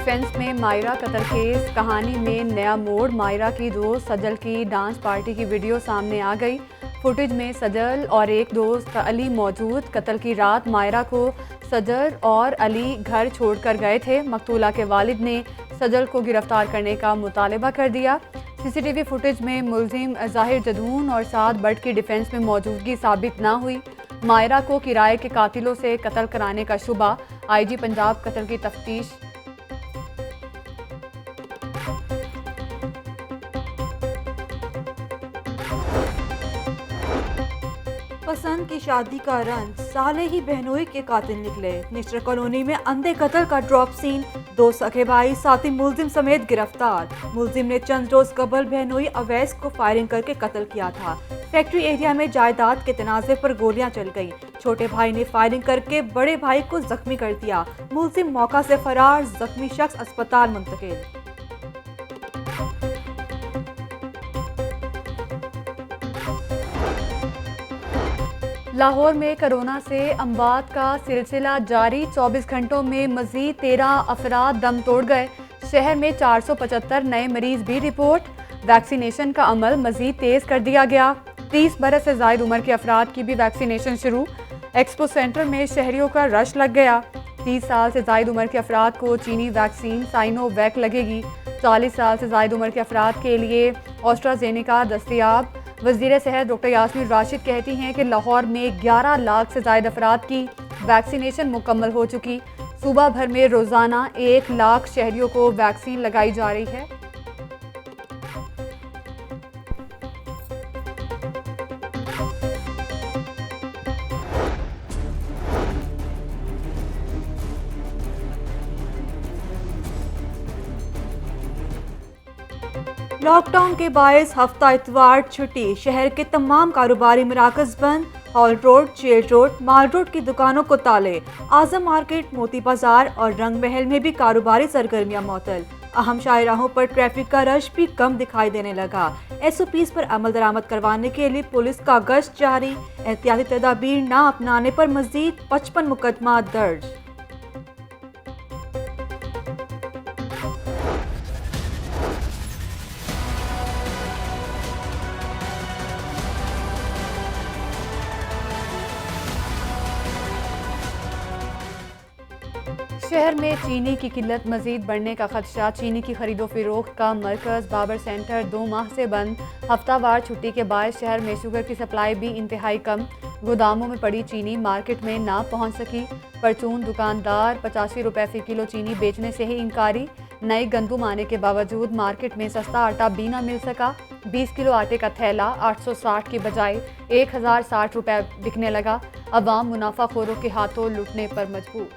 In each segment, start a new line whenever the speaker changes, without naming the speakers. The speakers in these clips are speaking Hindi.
डिफेंस में मायरा कत्ल केस कहानी में नया मोड़। मायरा की दोस्त सजल की डांस पार्टी की वीडियो सामने आ गई। फुटेज में सजल और एक दोस्त अली मौजूद। कत्ल की रात मायरा को सजल और अली घर छोड़कर गए थे। मकतूला के वालिद ने सजल को गिरफ्तार करने का मुतालबा कर दिया। सीसीटीवी फुटेज में मुलजिम ज़ाहिर जदून और साद बट की डिफेंस में मौजूदगी साबित ना हुई। मायरा को किराए के कातिलों से कत्ल कराने का शुबा। आईजी पंजाब कत्ल की तफ्तीश।
पसंद की शादी का रंज, साले ही बहनोई के कातिल निकले। निश्चर कॉलोनी में अंधे कत्ल का ड्रॉप सीन। 2 सगे भाई साथी मुलजिम समेत गिरफ्तार। मुलजिम ने चंद रोज कबल बहनोई अवैस को फायरिंग करके कत्ल किया था। फैक्ट्री एरिया में जायदाद के तनाजे पर गोलियां चल गईं। छोटे भाई ने फायरिंग करके बड़े भाई को जख्मी कर दिया। मुलजिम मौका से फरार, जख्मी शख्स अस्पताल मुंतकिल।
लाहौर में कोरोना से अमवात का सिलसिला जारी। 24 घंटों में मजीद 13 अफराद दम तोड़ गए। शहर में 475 नए मरीज भी रिपोर्ट। वैक्सीनेशन का अमल मजीद तेज कर दिया गया। 30 बरस से जायद उम्र के अफराद की भी वैक्सीनेशन शुरू। एक्सपो सेंटर में शहरियों का रश लग गया। 30 साल से जायद उम्र के अफराद को चीनी वैक्सीन साइनोवैक लगेगी। 40 साल से जायद उम्र के अफराद के लिए ऑस्ट्राजेनेका दस्तयाब। वज़ीर सेहत डॉक्टर यास्मीन राशिद कहती हैं कि लाहौर में 11 लाख से ज़ायद अफराद की वैक्सीनेशन मुकम्मल हो चुकी। सूबा भर में रोज़ाना 1 लाख शहरियों को वैक्सीन लगाई जा रही है।
लॉकडाउन के बायस हफ्ता इतवार छुट्टी। शहर के तमाम कारोबारी मराकज बंद। हॉल रोड, जेल रोड, माल रोड की दुकानों को ताले। आजम मार्केट, मोती बाजार और रंग महल में भी कारोबारी सरगर्मियां मअतल। अहम शाहराहों पर ट्रैफिक का रश भी कम दिखाई देने लगा। SOPs पर अमल दरामद करवाने के लिए पुलिस का गश्त जारी। एहतियाती तदाबीर न अपनाने पर मजीद 55 मुकदमा दर्ज।
शहर में चीनी की किल्लत मजीद बढ़ने का खदशा। चीनी की खरीदो फरोख्त का मरकज बाबर सेंटर 2 माह से बंद। हफ्तावार छुट्टी के बाद शहर में शुगर की सप्लाई भी इंतहाई कम। गोदामों में पड़ी चीनी मार्केट में ना पहुंच सकी। परचून दुकानदार 85 रुपए फ़ी किलो चीनी बेचने से ही इंकारी। नई गंदुम आने के बावजूद मार्केट में सस्ता आटा भी ना मिल सका। 20 किलो आटे का थैला 860 की बजाय 1060 रुपए बिकने लगा। अवाम मुनाफाखोरों के हाथों लुटने पर मजबूर।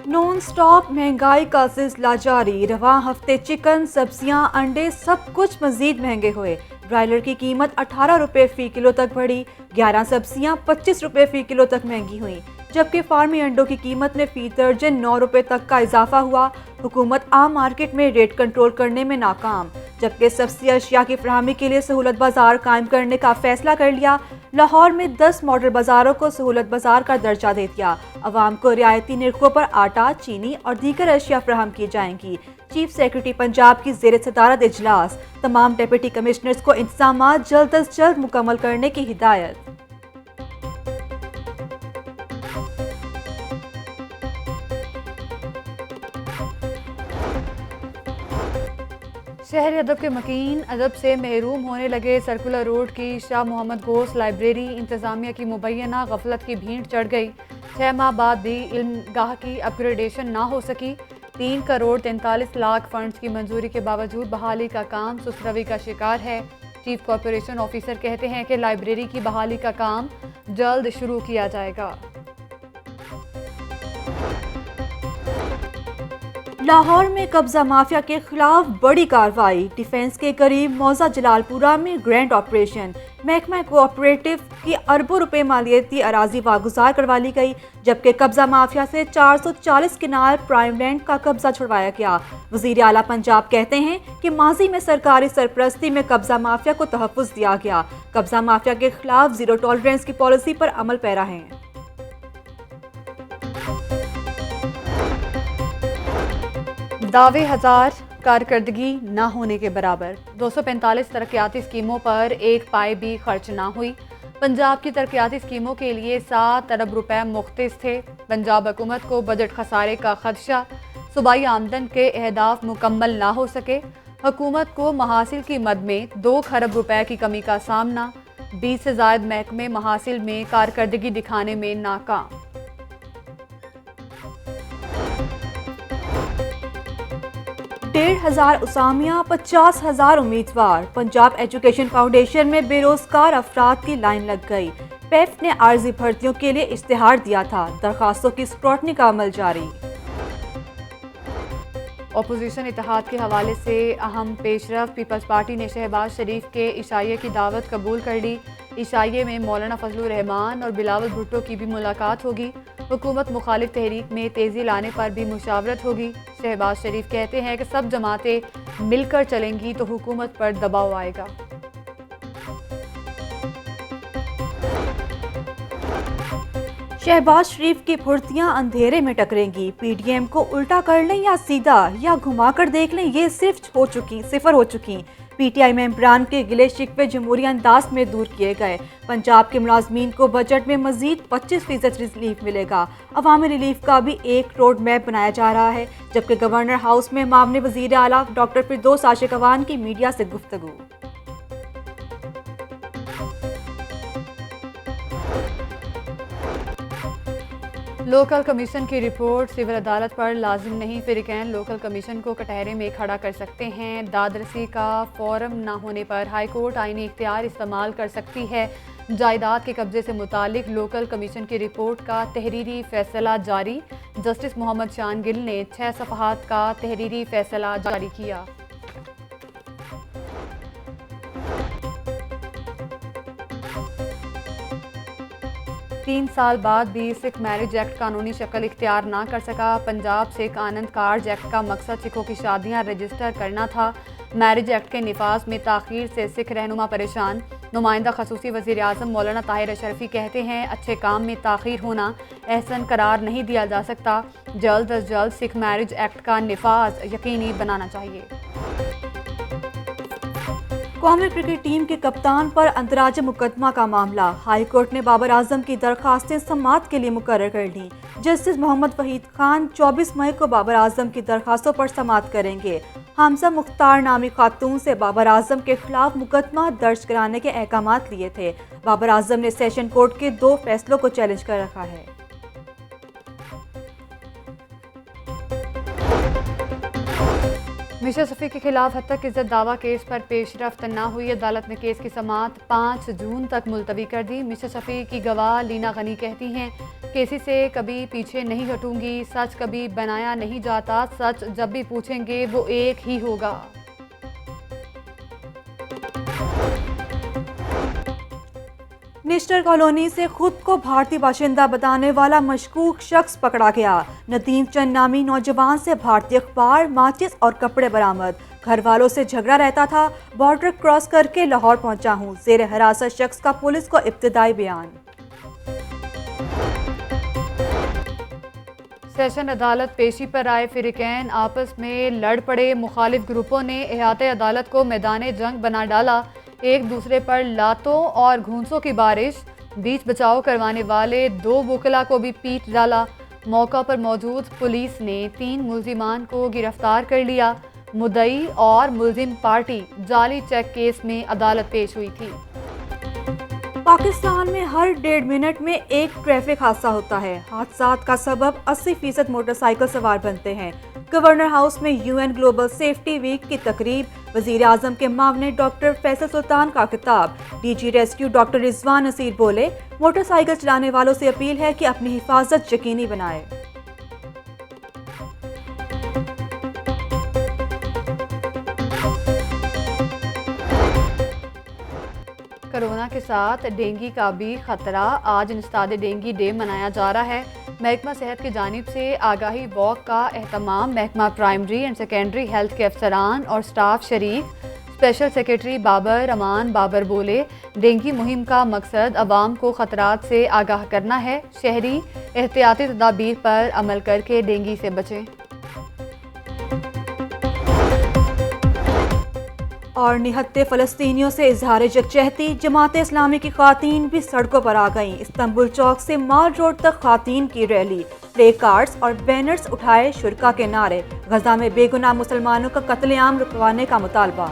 नॉन स्टॉप महंगाई का सिलसिला जारी। रवां हफ्ते चिकन, सब्जियां, अंडे सब कुछ मजीद महंगे हुए। ब्रायलर की कीमत 18 रुपए फ़ी किलो तक बढ़ी। 11 सब्जियां 25 रुपए फ़ी किलो तक महंगी हुई। जबकि फार्मी अंडों की कीमत में फ़ी दर्जन 9 रुपए तक का इजाफा हुआ। हुकूमत आम मार्केट में रेट कंट्रोल करने में नाकाम। जबकि सब्जी अशिया की फराहमी के लिए सहूलत बाजार कायम करने का फैसला कर लिया। लाहौर में 10 मॉडल बाजारों को सहूलत बाजार का दर्जा दे दिया। अवाम को रियायती निर्खों पर आटा, चीनी और दीगर अशिया फराहम की जाएंगी। चीफ सेक्रेटरी पंजाब की ज़ेर सदारत इजलास। तमाम डिप्टी कमिश्नर्स को इंतजामात जल्द अज जल्द मुकम्मल करने की हिदायत।
शहर अदब के मकीन अदब से महरूम होने लगे सर्कुलर रोड की शाह मोहम्मद गोस लाइब्रेरी। इंतज़ामिया की मुबैना गफलत की भीड़ चढ़ गई। 6 माह बाद भी इल्मगाह की अपग्रेडेशन ना हो सकी। 3 करोड़ 43 लाख फंड्स की मंजूरी के बावजूद बहाली का काम सुस्तरवी का शिकार है। चीफ कॉरपोरेशन ऑफिसर कहते हैं कि लाइब्रेरी की बहाली का काम जल्द शुरू किया जाएगा।
लाहौर में कब्जा माफिया के खिलाफ बड़ी कार्रवाई। डिफेंस के करीब मौजा जलालपुरा में ग्रैंड ऑपरेशन। महकमा कोऑपरेटिव की अरबों रुपए मालियती अराजी वागुजार करवा ली गई, जबकि कब्जा माफिया से 440 किनाल प्राइम लैंड का कब्जा छुड़वाया गया। वजीर आला पंजाब कहते हैं कि माजी में सरकारी सरपरस्ती में कब्जा माफिया को तहफ़्फ़ुज़ दिया गया। कब्जा माफिया के खिलाफ जीरो टॉलरेंस की पॉलिसी पर अमल पैरा है।
दावे हजार, कारकर्दगी न होने के बराबर। 245 तरक्याती स्कीमों पर एक पाई भी खर्च ना हुई। पंजाब की तरक्याती स्कीमों के लिए 7 अरब रुपए मुख्तस थे। पंजाब हुकूमत को बजट खसारे का खदशा। सूबाई आमदन के अहदाफ मुकम्मल ना हो सके। हुकूमत को महासिल की मद में 2 खरब रुपए की कमी का सामना। 20 से ज़ायद महकमे महासिल में कारकर्दगी दिखाने में नाकाम।
डेढ़ हजार उसामिया, 50,000 उम्मीदवार। पंजाब एजुकेशन फाउंडेशन में बेरोजगार अफराद की लाइन लग गई। पेफ ने आर्जी भर्तियों के लिए इश्तिहार दिया था। दरखास्तों की स्क्रूटनी का अमल जारी।
अपोजिशन इत्तेहाद के हवाले से अहम पेशरफ। पीपल्स पार्टी ने शहबाज शरीफ के इशाइये की दावत कबूल कर ली। इशाइये में मौलाना फजलुर रहमान और बिलावल भुट्टो की भी मुलाकात होगी। हुकूमत मुखालिफ तहरीक में तेज़ी लाने पर भी मुशावरत होगी। शहबाज शरीफ कहते हैं कि सब जमातें मिलकर चलेंगी तो हुकूमत पर दबाव आएगा।
शहबाज शरीफ की फुर्तियां अंधेरे में टकरेंगी। पीडीएम को उल्टा कर लें या सीधा या घुमाकर देख लें, ये सिफर हो चुकी। पीटीआई मेंबरान के गिले शिकवे जमहूरी अंदाज में दूर किए गए। पंजाब के मुलाजमीन को बजट में मजीद 25% रिलीफ मिलेगा। अवामी रिलीफ का भी एक रोड मैप बनाया जा रहा है। जबकि गवर्नर हाउस में मामले वजीर आला डॉक्टर फिरदौस आशिक अवान की मीडिया से गुफ्तगू।
लोकल कमीशन की रिपोर्ट। सिविल अदालत पर लाजिम नहीं, फ़िरक़ैन लोकल कमीशन को कटहरे में खड़ा कर सकते हैं। दादरसी का फॉरम ना होने पर हाई कोर्ट आईनी इख्तियार इस्तेमाल कर सकती है। जायदाद के कब्जे से मुतालिक लोकल कमीशन की रिपोर्ट का तहरीरी फैसला जारी। जस्टिस मोहम्मद शान गिल ने 6 सफ़हात का तहरीरी फैसला जारी किया। तीन साल बाद भी सिख मैरिज एक्ट कानूनी शक्ल इख्तियार ना कर सका। पंजाब सिख आनंद कार्ज एक्ट का मकसद सिखों की शादियां रजिस्टर करना था। मैरिज एक्ट के निफाज में ताख़ीर से सिख रहनुमा परेशान। नुमाइंदा खसूसी वज़ीर आज़म मौलाना ताहिर अशरफी कहते हैं अच्छे काम में ताख़ीर होना एहसन करार नहीं दिया जा सकता। जल्द अज जल्द सिख मैरिज एक्ट का निफाज यकीनी बनाना चाहिए।
कौमी क्रिकेट टीम के कप्तान पर अंतर्राज्य मुकदमा का मामला। हाई कोर्ट ने बाबर आजम की दरखास्तें समाअत के लिए मुकर्रर कर ली। जस्टिस मोहम्मद वहीद खान 24 मई को बाबर आजम की दरखास्तों पर समाअत करेंगे। हमजा मुख्तार नामी खातून से बाबर आजम के खिलाफ मुकदमा दर्ज कराने के अहकामात लिए थे। बाबर आजम ने सेशन कोर्ट के 2 फैसलों को चैलेंज कर रखा है।
मिशा शफी के खिलाफ हद तक इज्जत दावा केस पर पेशरफ्त न हुई। अदालत ने केस की समाअत 5 जून तक मुलतवी कर दी। मिशा शफी की गवाह लीना गनी कहती हैं केसी से कभी पीछे नहीं हटूंगी। सच कभी बनाया नहीं जाता, सच जब भी पूछेंगे वो एक ही होगा।
निश्तर कॉलोनी से खुद को भारतीय बाशिंदा बताने वाला मशकूक शख्स पकड़ा गया। नदीम चंद नामी नौजवान से भारतीय अखबार, माचिस और कपड़े बरामद। घर वालों से झगड़ा रहता था, बॉर्डर क्रॉस करके लाहौर पहुंचा हूं। जेर हिरासत शख्स का पुलिस को इब्तिदाई बयान।
सेशन अदालत पेशी पर आए फ़िरक़ैन आपस में लड़ पड़े। मुखालिफ ग्रुपों ने इहाते अदालत को मैदान जंग बना डाला। एक दूसरे पर लातों और घूंसों की बारिश। बीच बचाव करवाने वाले 2 वकला को भी पीट डाला। मौका पर मौजूद पुलिस ने 3 मुल्जिमान को गिरफ्तार कर लिया। मुद्दई और मुल्जिम पार्टी जाली चेक केस में अदालत पेश हुई थी।
पाकिस्तान में हर 1.5 मिनट में एक ट्रैफिक हादसा होता है। हादसात का सबब 80% मोटरसाइकिल सवार बनते हैं। गवर्नर हाउस में यूएन ग्लोबल सेफ्टी वीक की तकरीब। वजीर आजम के मामले डॉक्टर फैसल सुल्तान का खिताब। DG rescue doctor Rizwan Naseer बोले मोटरसाइकिल चलाने वालों से अपील है कि अपनी हिफाजत यकीनी बनाए।
के साथ डेंगू का भी खतरा। आज इंसदाद डेंगू डे मनाया जा रहा है। महकमा सेहत की जानिब से आगाही वॉक का एहतमाम महकमा प्राइमरी एंड सेकेंडरी हेल्थ के अफसरान और स्टाफ शरीक। स्पेशल सेक्रेटरी बाबर अमान बाबर बोले, डेंगू मुहिम का मकसद अवाम को खतरात से आगाह करना है। शहरी एहतियाती तदाबीर पर अमल करके डेंगू से बचें।
और निहत्ते फ़लस्तीनियों से इजहार यकजहती, जमात इस्लामी की खातीन भी सड़कों पर आ गईं। इस्तांबुल चौक से माल रोड तक खातीन की रैली, प्ले कार्ड्स और बैनर्स उठाए, शुरका के नारे। गजा में बेगुनाह मुसलमानों का कत्लेआम रुकवाने का मुतालबा।